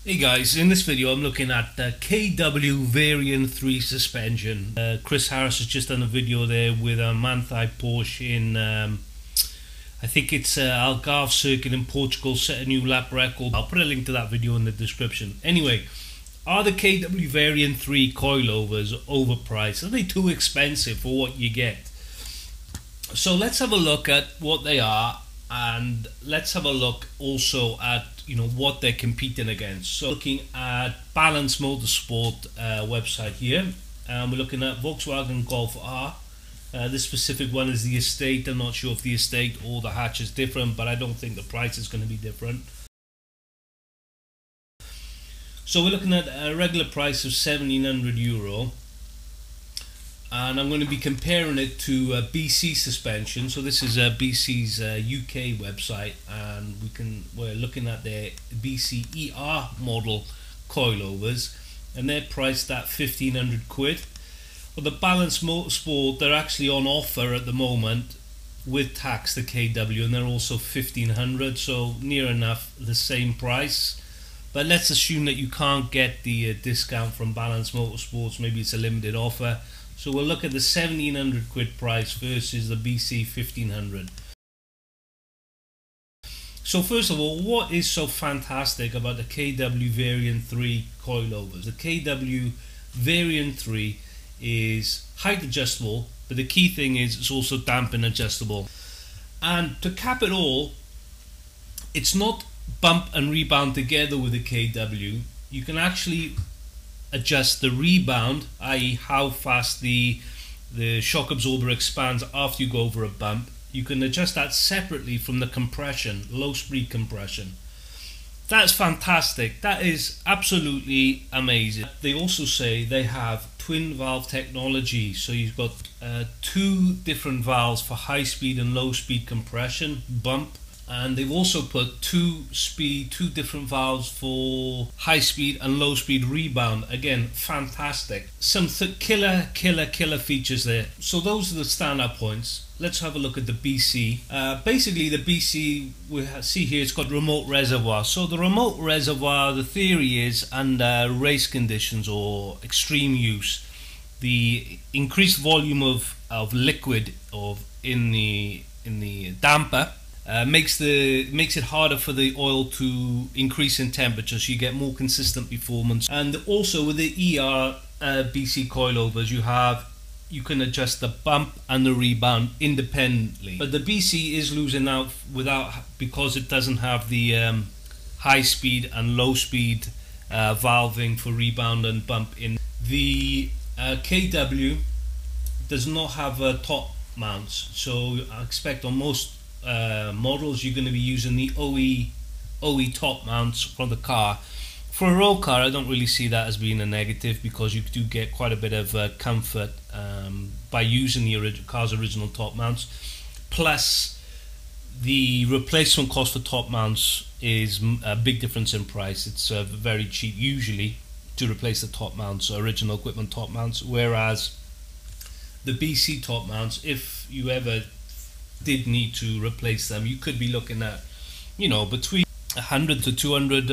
Hey guys, in this video I'm looking at the KW Variant 3 suspension. Chris Harris has just done a video there with a Manthey Porsche in, I think it's Algarve circuit in Portugal, set a new lap record. I'll put a link to that video in the description. Anyway, are the KW Variant 3 coilovers overpriced? Are they too expensive for what you get? So let's have a look at what they are, and let's have a look also at what they're competing against. So looking at Balance Motorsport website here, we're looking at Volkswagen Golf R. This specific one is the Estate. I'm not sure if the Estate or the hatch is different, but I don't think the price is going to be different. So we're looking at a regular price of €1,700, and I'm going to be comparing it to BC suspension. So this is BC's UK website, and we're looking at their BC ER model coilovers, and they're priced at £1,500. Well, the Balance Motorsport, they're actually on offer at the moment with tax, the KW, and they're also £1,500, so near enough the same price. But let's assume that you can't get the discount from Balance Motorsports. Maybe it's a limited offer. So we'll look at the £1,700 price versus the BC 1500. So first of all, what is so fantastic about the KW Variant 3 coilovers? The KW Variant 3 is height adjustable, but the key thing is it's also dampen adjustable. And to cap it all, it's not bump and rebound together with the KW. You can actually adjust the rebound, i.e. how fast the shock absorber expands after you go over a bump. You can adjust that separately from the compression, low speed compression. That's fantastic. That is absolutely amazing. They also say they have twin valve technology, so you've got two different valves for high speed and low speed compression, bump. And they've also put two different valves for high speed and low speed rebound. Again, fantastic. Some killer features there. So those are the standout points. Let's have a look at the BC. Basically, the BC, we see here, it's got remote reservoir. So the remote reservoir, the theory is, under race conditions or extreme use, the increased volume of liquid in the damper makes it harder for the oil to increase in temperature, so you get more consistent performance. And also with the ER BC coilovers, you can adjust the bump and the rebound independently. But the BC is losing out because it doesn't have the high speed and low speed valving for rebound and bump in. The KW does not have top mounts, so I expect on most models you're going to be using the OE top mounts from the car. For a road car, I don't really see that as being a negative, because you do get quite a bit of comfort by using the car's original top mounts. Plus, the replacement cost for top mounts is a big difference in price. It's very cheap usually to replace the top mounts, original equipment top mounts, whereas the BC top mounts, if you ever did need to replace them, you could be looking at between 100 to 200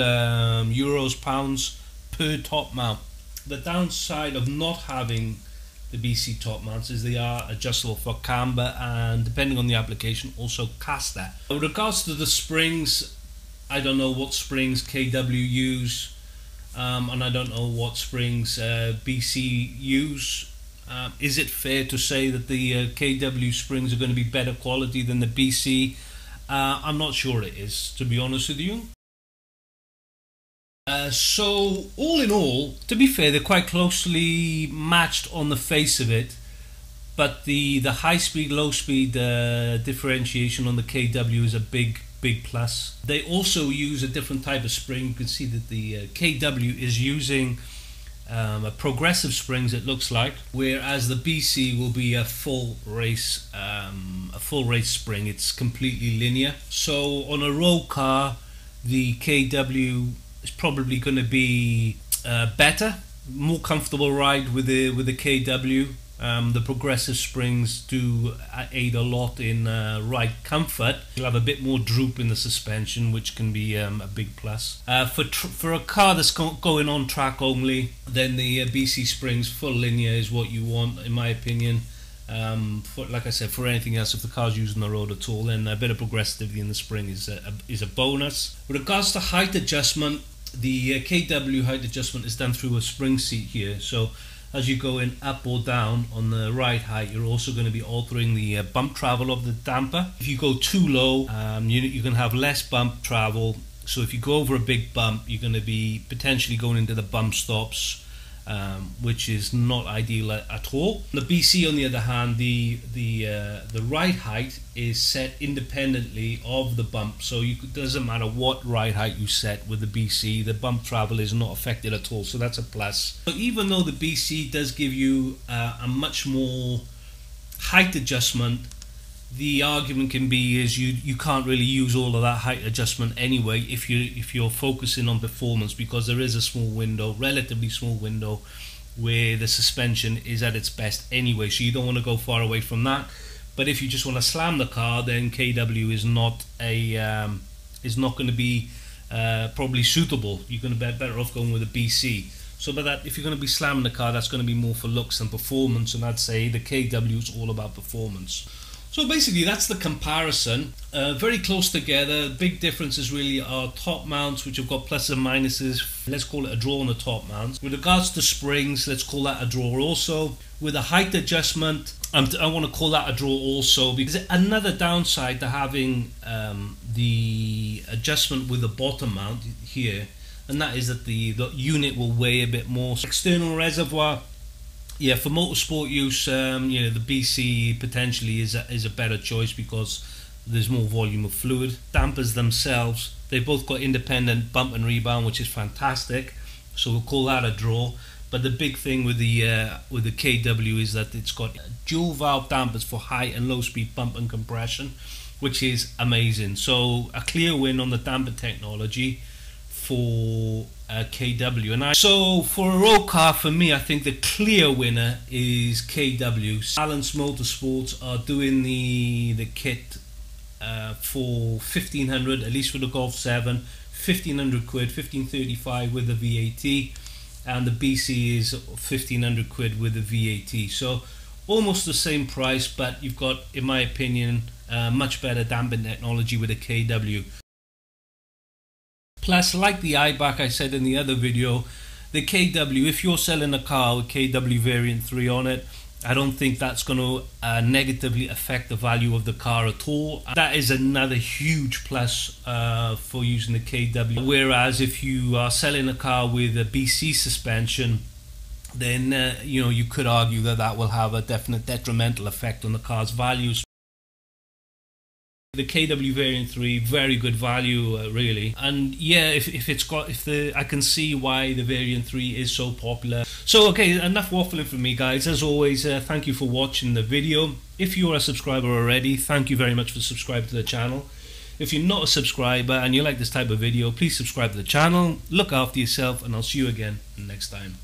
pounds per top mount. The downside of not having the BC top mounts is they are adjustable for camber, and depending on the application, also caster. With regards to the springs, I don't know what springs KW use, and I don't know what springs BC use. Is it fair to say that the KW springs are going to be better quality than the BC? I'm not sure it is, to be honest with you. So all in all, to be fair, they're quite closely matched on the face of it, but the high speed low speed differentiation on the KW is a big plus. They also use a different type of spring. You can see that the KW is using a progressive springs, it looks like, whereas the BC will be a full race spring. It's completely linear. So on a road car, the KW is probably going to be better, more comfortable ride with the KW. The progressive springs do aid a lot in ride comfort. You'll have a bit more droop in the suspension, which can be a big plus. For a car that's going on track only, then the BC springs full linear is what you want, in my opinion. Like I said, for anything else, if the car's using the road at all, then a bit of progressivity in the spring is a bonus. With regards to height adjustment, the KW height adjustment is done through a spring seat here. So as you go in up or down on the ride height, you're also going to be altering the bump travel of the damper. If you go too low, you're going to have less bump travel. So if you go over a big bump, you're going to be potentially going into the bump stops, which is not ideal at all. The BC, on the other hand, the ride height is set independently of the bump, so it doesn't matter what ride height you set with the BC, the bump travel is not affected at all, so that's a plus. So even though the BC does give you a much more height adjustment, the argument can be is you can't really use all of that height adjustment anyway if you're focusing on performance, because there is a small window, relatively small window, where the suspension is at its best anyway, so you don't want to go far away from that. But if you just want to slam the car, then KW is not going to be probably suitable. You're going to be better off going with a BC. So by that, if you're going to be slamming the car, that's going to be more for looks than performance, and I'd say the KW is all about performance. So basically that's the comparison, very close together. Big differences really are top mounts, which have got pluses and minuses. Let's call it a draw on the top mounts. With regards to springs, let's call that a draw also. With a height adjustment, I want to call that a draw also, because another downside to having the adjustment with the bottom mount here, and that is that the unit will weigh a bit more. External reservoir, yeah, for motorsport use, the BC potentially is a better choice because there's more volume of fluid. Dampers themselves, they've both got independent bump and rebound, which is fantastic, so we'll call that a draw. But the big thing with the KW is that it's got dual valve dampers for high and low speed bump and compression, which is amazing. So a clear win on the damper technology for KW. So for a road car, for me, I think the clear winner is KW. Balance Motorsports are doing the kit for 1,500, at least for the Golf 7, 1,500 quid, 1,535 with the VAT, and the BC is 1,500 quid with the VAT. So almost the same price, but you've got, in my opinion, much better damping technology with a KW. Plus, like the iBack I said in the other video, the KW, if you're selling a car with KW variant 3 on it, I don't think that's going to negatively affect the value of the car at all. That is another huge plus for using the KW. Whereas if you are selling a car with a BC suspension, then you could argue that will have a definite detrimental effect on the car's values. The KW variant 3, very good value, really. And yeah, I can see why the variant 3 is so popular. So okay, enough waffling from me, guys. As always, thank you for watching the video. If you are a subscriber already, thank you very much for subscribing to the channel. If you're not a subscriber and you like this type of video, please subscribe to the channel. Look after yourself, and I'll see you again next time.